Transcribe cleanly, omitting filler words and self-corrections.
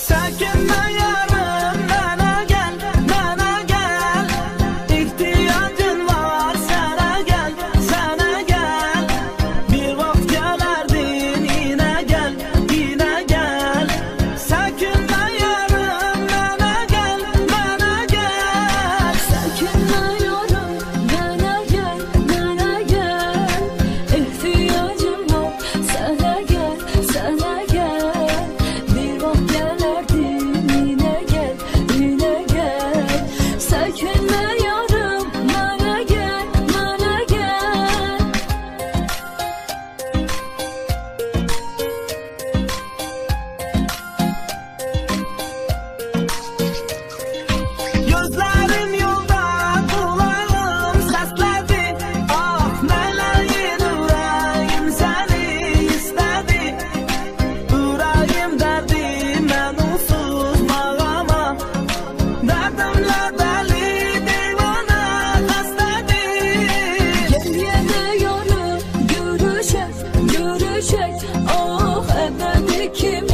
Çekinme yarım, bana gel, bana gel. İhtiyacın var, sana gel, sana gel. Bir vakit gelerdin, yine gel, yine gel. Çekinme yarım, bana gel, bana gel. Çekinme yarım, bana gel, bana gel. İhtiyacım var, sana gel, sana gel. Bir vakit gelerdin, yine gel, yine gel. Çekinme yarım, bana gel, bana gel. Gözlerim yolda, kulağım sesledi. Ah meleğin, yüreğim seni istedi. Yüreğim derdim, ben onsuz mağama. Derdimle deli divane hastedi. Gel yine yarım, görüşek, görüşek. Ah ebedi kim